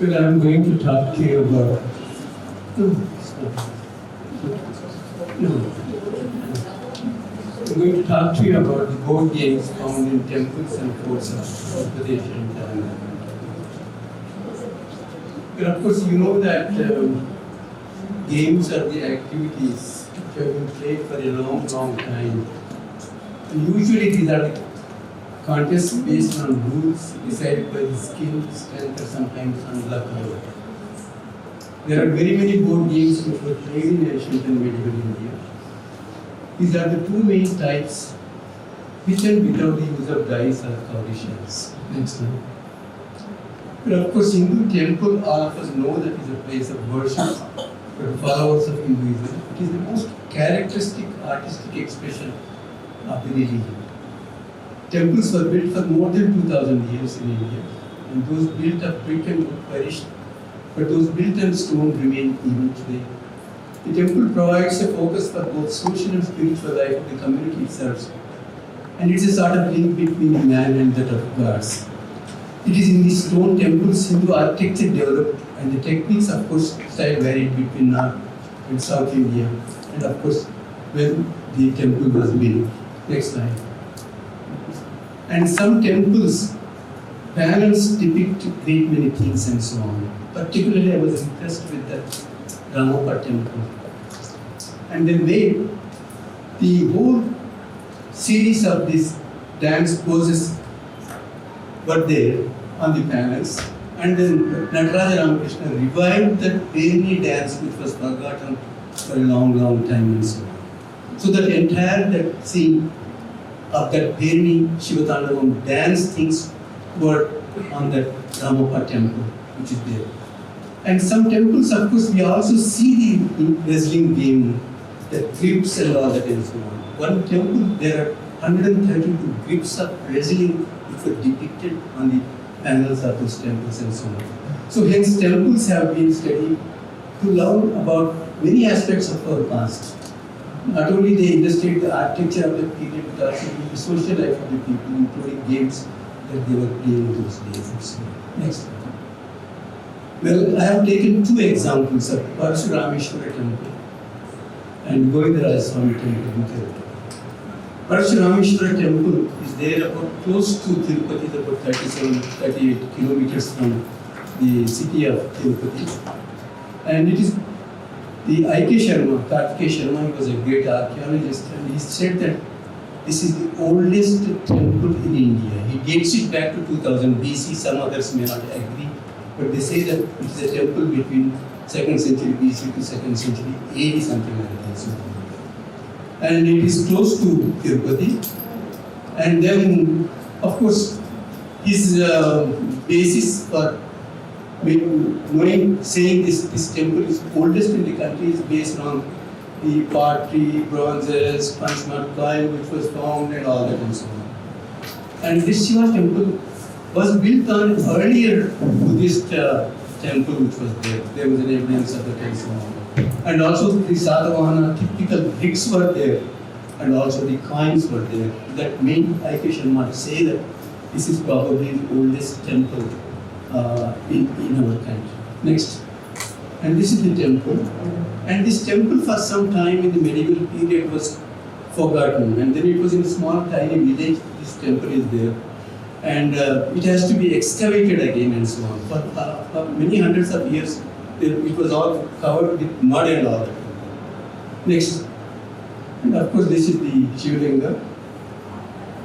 Well, I'm going to talk to you about. No. I'm going to talk to you about the board games found in temples and forts of Uttar Pradesh and Telangana. Well, of course, you know that games are the activities which have been played for a long, long time. And usually these are the contests based on rules decided by the skill, strength, or sometimes on luck. There are very many board games which were played in ancient and medieval India. These are the two main types, with and without the use of dice or cowrie shells. Next one. But of course, Hindu temple, all of us know that is a place of worship for the followers of Hinduism. It is the most characteristic artistic expression of the religion. Temples were built for more than 2000 years in India, and those built of brick and wood perished, but those built on stone remain even today. The temple provides a focus for both social and spiritual life of the community it serves, and it's a sort of link between man and that of gods. It is in these stone temples Hindu architecture developed, and the techniques, of course, style varied between North and South India, and of course, when the temple was built. Next slide. And some temples, panels depict great many things and so on. Particularly, I was impressed with the Ramappa temple. And they made the whole series of these dance poses were there on the panels. And then Nataraja Ramakrishna revived that Perni dance which was forgotten for a long, long time and so on. So that entire that scene of that Perni Shivatandavam dance things were on that Ramappa temple, which is there. And some temples, of course, we also see the wrestling game, the grips and all that and so on. One temple, there are 132 grips of wrestling which were depicted on the panels of those temples and so on. So hence temples have been studied to learn about many aspects of our past. Not only they illustrate the architecture of the period, but also the social life of the people, including games that they were playing in those days. Next. Well, I have taken two examples of Parshurameshwara temple and Govindaraja Swami temple in Kerala. Parshurameshwara temple is there about close to Tirupati, about 38 kilometers from the city of Tirupati. And it is the I.K. Sharma, Kartikeya Sharma, he was a great archaeologist, and he said that this is the oldest temple in India. He dates it back to 2000 BC. Some others may not agree, but they say that it is a temple between 2nd century BC to 2nd century AD, something like that. And it is close to Tirupati. And then, of course, his basis for saying this temple is oldest in the country is based on the pottery, bronzes, Panchmat coin which was found and all that and so on. And this Shiva temple was built on an earlier Buddhist temple which was there. There was an evidence of it and so on. And also the Satavahana typical bricks were there, and also the coins were there. That made I.K. Sharma say that this is probably the oldest temple in our country. Next. And this is the temple. And this temple for some time in the medieval period was forgotten. And then it was in a small tiny village, this temple is there. And it has to be excavated again and so on. For many hundreds of years, it was all covered with mud and all that. Next. And of course, this is the Shivalinga.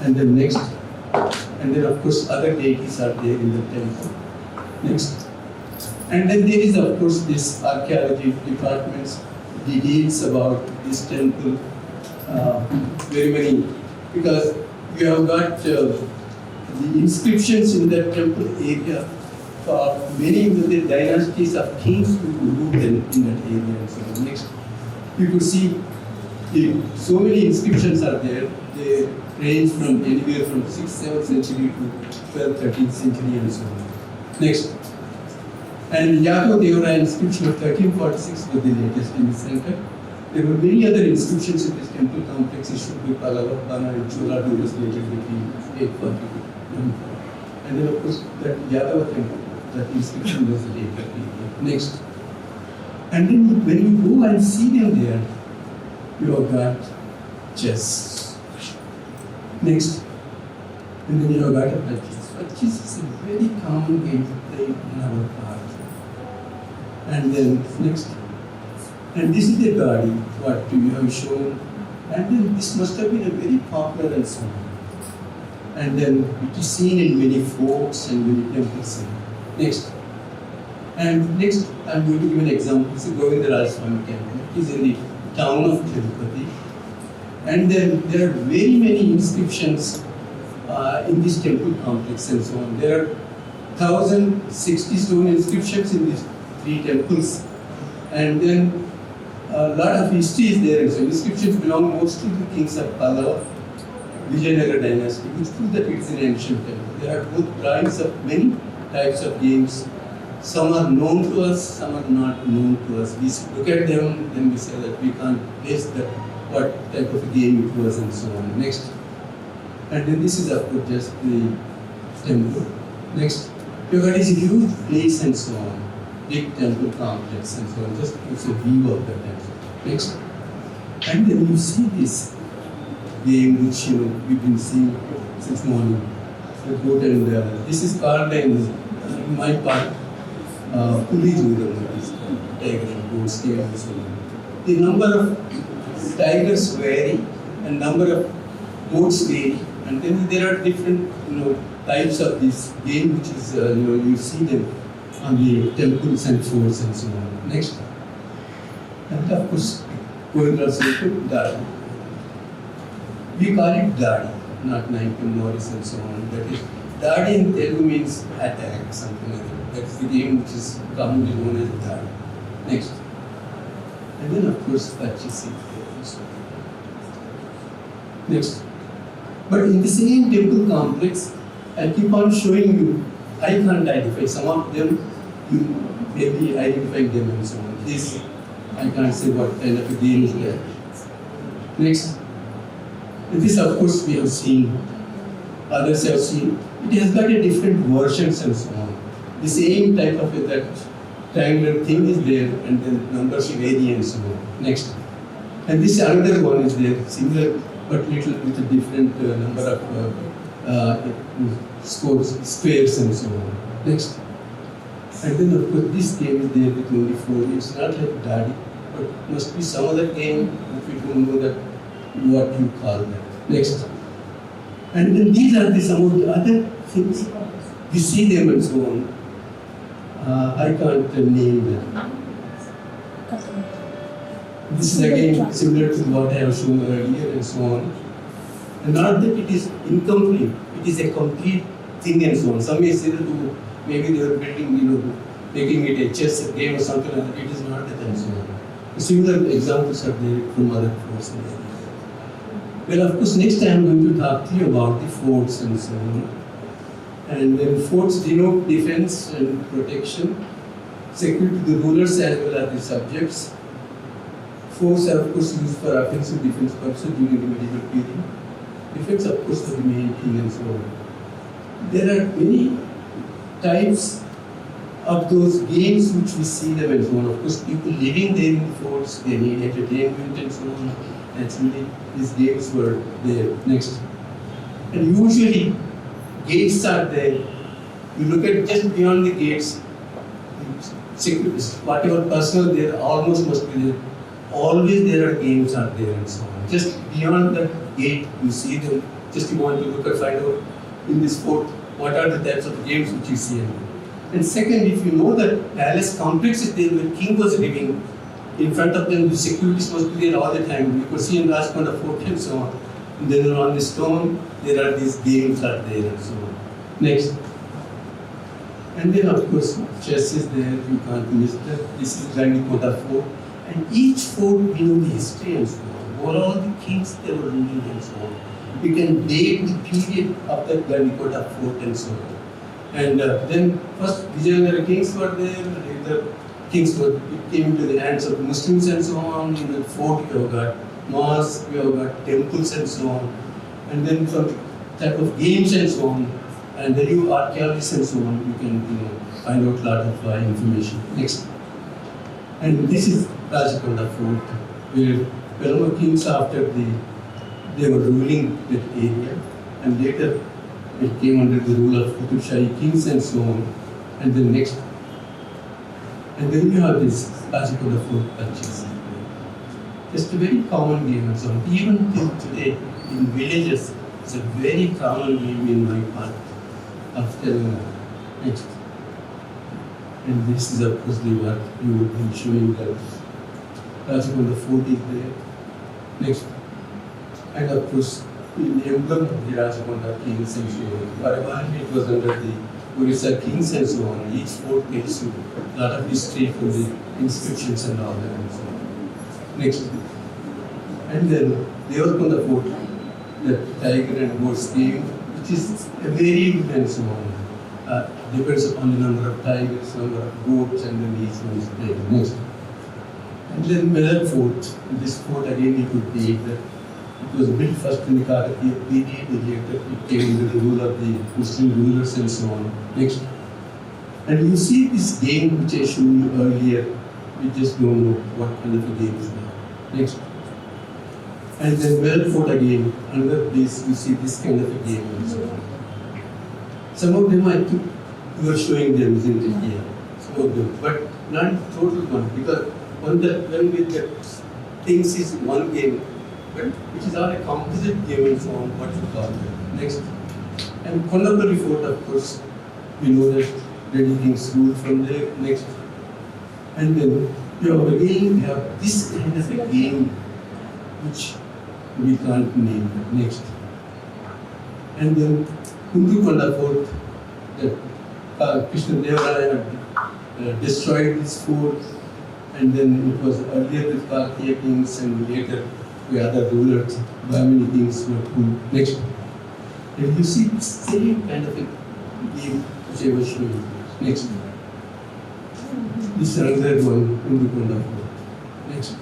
And then next. And then of course, other deities are there in the temple. Next. And then there is of course this archaeology department's details about this temple, very many, because you have got the inscriptions in that temple area for many of the dynasties of kings who ruled in that area. So next, you could see so many inscriptions are there. They range from anywhere from 6th, 7th century to 12th, 13th century and so on. Next. And Yakov Devaraya inscription of 1346 was the latest in the center. There were many other inscriptions in this temple complex. It should be Pallava, Bana, and Chola rulers later between 840. And then of course that Yadava temple, that inscription was later. Next. And then when you go and see them there, you have got chess. Next. And then you have got a purchase. Purchase is a very common game to play in our part. And then next. And this is the Gadi, what you have shown. And then this must have been a very popular and so on. And then it is seen in many forts and many temples. Next. And next, I'm going to give an example. This is Govindaraj Swami temple. It is in the town of Tirupati. And then there are very many inscriptions in this temple complex and so on. There are 1,060 stone inscriptions in these three temples. And then a lot of history is there. And so inscriptions belong mostly to the kings of Pallava, Vijayanagara dynasty, which proves that it is an ancient temple. There are both drawings of many types of games. Some are known to us, some are not known to us. We look at them, then we say that we can't guess that what type of a game it was and so on. Next. And then this is of course just the temple. Next. You got this huge place and so on. Big temple complex and so on. Just gives a view of the temple. Next. And then you see this game which we've been seeing since morning. The goat and this is called in my part. Puli Judam is tiger and goats game and so on. The number of tigers vary and number of goats vary, and then there are different types of this game which is you see them on the temples and forts and so on. Next, and of course Govindaraj Swami Dadi. We call it Dadi, not Ninepin Morris and so on. That is Dadi in Telugu means attack, something like that. That's the game which is commonly known as Dadi. Next. And then of course Pachisi. Next. But in the same temple complex, I keep on showing you, I can't identify some of them, you maybe identify them and so on. This, I can't say what kind of a game is there. Next. And this of course we have seen, others have seen. It has got a different versions and so on. The same type of that triangular thing is there and the numbers vary and so on. Next. And this another one is there, similar but little with a different number of squares and so on. Next. And then of course this game is there with only 4. It's not like Dadi, but must be some other game if you don't know that what you call that. Next. And then these are some of the other things. We see them and so on. I can't name them. This is again similar to what I have shown earlier and so on. And not that it is incomplete, it is a complete thing and so on. Some may say that maybe they are building, making it a chess game or something like that. It is not that and so on. Similar examples are there from other forts. Well, of course, next time I'm going to talk to you about the forts and so on. And then forts denote defense and protection, security to the rulers as well as the subjects. Forts are of course used for offensive defense purposes during the medieval period. Defense of course for the main king and so on. There are many types of those games which we see them and so on. Of course, people living there in the forts, they need entertainment and so on. Naturally, these games were there. Next. And usually, gates are there. You look at just beyond the gates, whatever personal there, almost must be there. Always there are games are there and so on. Just beyond the gate, you see them. Just you want to look and find out in this fort what are the types of games which you see. And second, if you know that palace complex is there where king was living, in front of them the securities must be there all the time. You could see in Rajkonda fort and so on. And then on the stone, there are these games are there and so on. Next. And then of course, chess is there, you can't miss that. This is Gandikota fort. And each fort, we know the history and so on. What all the kings they were ruling and so on. We can date the period of that Gandikota fort and so on. And then first Vijayanagara kings were there, later things were, it came into the hands of Muslims and so on. In the fort, you have got mosques, you have got temples and so on. And then from type of games and so on, and the new archaeologists and so on, you can find out a lot of information. Next. And this is Rajakonda Fort, where Pelama kings after they were ruling that area, and later it came under the rule of Qutub Shahi kings and so on. And then next. And then you have this Rajakonda Fort purchase. Just a very common game and so on. Even till today, in villages, it's a very common game in my part of Telangana. Next. And this is of course the what you would be showing that Rajakonda Fort is there. Next. And of course, the emblem of the Rajakonda kings and so on. Originally it was under the Orissa kings and so on. Each fort tells you a lot of history from the inscriptions and all that and so on. Next. And then Devarakonda Fort, the tiger and horse game, which is a very and so on. Depends upon the number of tigers, number of goats, and then each one is played. Next. And then Meller Fort. This fort again you could take that it was built first in the Kakatiya period, and later it came under the rule of the Muslim rulers and so on. Next. And you see this game which I showed you earlier, we just don't know what kind of a game is that. Next. And then Meller Fort again, under this you see this kind of a game and so on. Some of them I think you are showing them, isn't it? Yeah. Some of them, but not total one, because when we get things is one game, but which is all a composite game and so on, what you call it. Next. And Kondapalli Fort, of course, we know that Reddy Kings ruled from there. Next. And then we have this kind of a game which we can't name. Next. And then Kundukonda Fort, that Krishna Deva Raya had destroyed this fort, and then it was earlier with Kakatiya kings and later the other rulers, Brahmini kings were ruled. Next. And you see the same kind of a game which I was showing you. Next. This is another one, Kundukonda Fort. Next.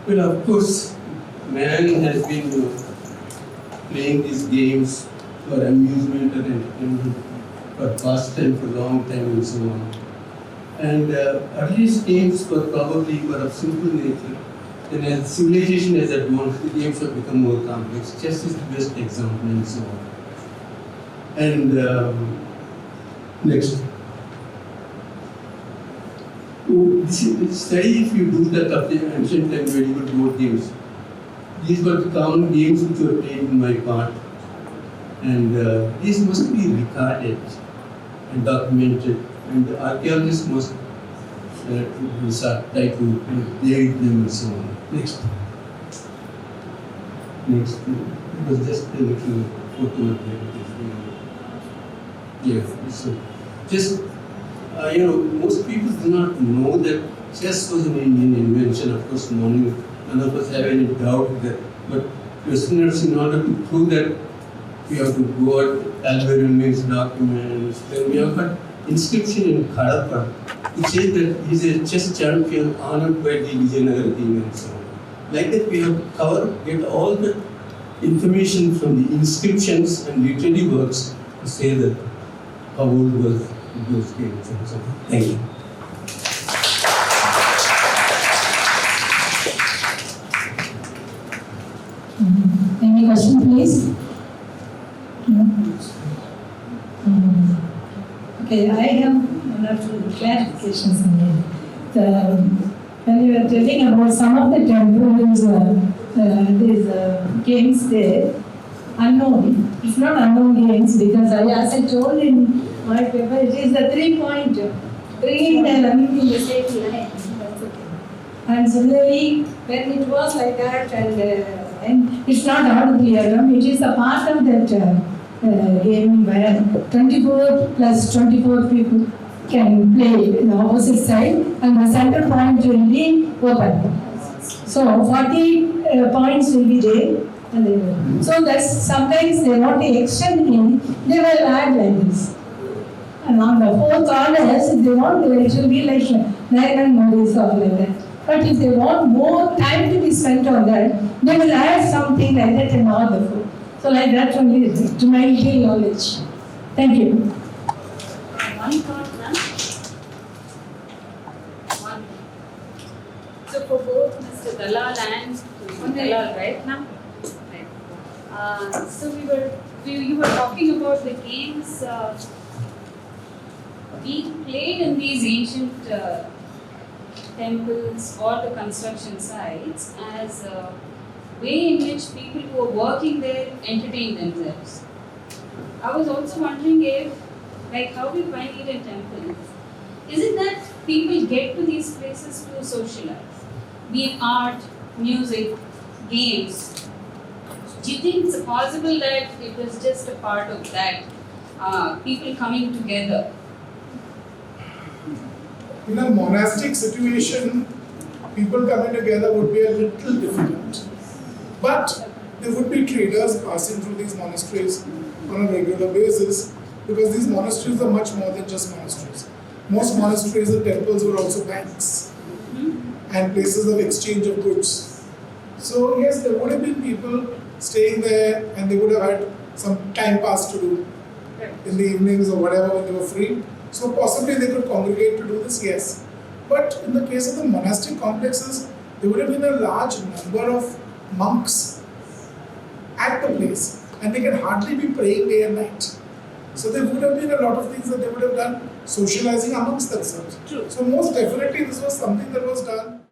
Well, of course, man has been playing these games for amusement and entertainment, for pastime for a long time and so on. And earliest games were probably of simple nature. And as civilization has advanced, the games have become more complex. Chess is the best example and so on. And next. This study, if you do that of the ancient and medieval board games, these were the common games which were played in my part. And these must be recorded and documented, and the archaeologists must try to date them and so on. Next. Next. It was just a little photo of yeah. So just most people do not know that chess was an Indian invention. Of course, none of us have any doubt that. But Westerners, in order to prove that, we have to go at Alberoni's documents. Then we have got inscription in Kadapa which says that he is a chess champion honored by the Vijayanagara king and so on. Like that, we have get all the information from the inscriptions and literary works to say that how old was those games and so on. Thank you. Any question, please? Okay, I have one or two clarifications in here. When you were telling about some of the temples, these games there, unknown. It's not unknown games because as I told in my paper, it is the 3-point, bringing and running in the same line. That's okay. And similarly, when it was like that, and it's not audible here, it is a part of that game where 24 plus 24 people can play in the opposite side, and the center point will be open. So 40 points will be there, and they will. So that's sometimes they want to extend in, they will add like this. And on the four corners, if they want to, it should be like Narayan Modi's or like that. But if they want more time to be spent on that, they will add something like that in all the food. So like that only, to my knowledge. Thank you. One thought, ma'am. One. So for both Mr. Dalal and Dalal, right, ma'am? Right. So you were talking about the games being played in these ancient temples or the construction sites as a way in which people who are working there entertain themselves. I was also wondering if, like how we find it in temples, is it that people get to these places to socialize, be it art, music, games? Do you think it's possible that it was just a part of that, people coming together? In a monastic situation, people coming together would be a little difficult. But there would be traders passing through these monasteries on a regular basis, because these monasteries are much more than just monasteries. Most monasteries and temples were also banks and places of exchange of goods. So yes, there would have been people staying there, and they would have had some time pass to do in the evenings or whatever when they were free. So possibly they could congregate to do this, yes. But in the case of the monastic complexes, there would have been a large number of monks at the place, and they can hardly be praying day and night. So there would have been a lot of things that they would have done socializing amongst themselves. True. So most definitely this was something that was done